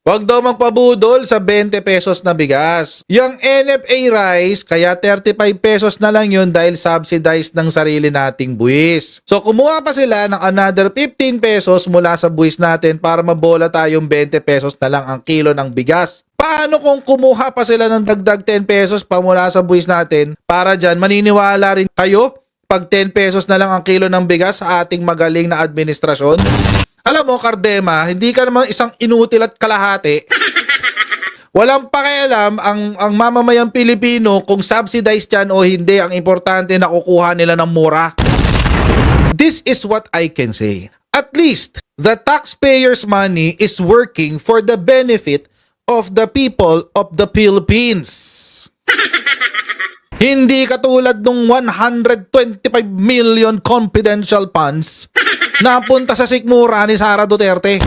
Huwag daw magpabudol sa 20 pesos na bigas. Yung NFA rice, kaya 35 pesos na lang yun dahil subsidized ng sarili nating buwis. So kumuha pa sila ng another 15 pesos mula sa buwis natin para mabola tayong 20 pesos na lang ang kilo ng bigas. Paano kung kumuha pa sila ng dagdag 10 pesos pa mula sa buwis natin? Para dyan, maniniwala rin kayo pag 10 pesos na lang ang kilo ng bigas sa ating magaling na administrasyon? Alam mo, Cardema, hindi ka naman isang inutil at kalahati. Walang pakialam ang mamamayang Pilipino kung subsidized yan o hindi. Ang importante na kukuha nila ng mura. This is what I can say. At least, the taxpayers' money is working for the benefit of the people of the Philippines. Hindi katulad nung 125 million confidential funds napunta sa sikmura ni Sara Duterte.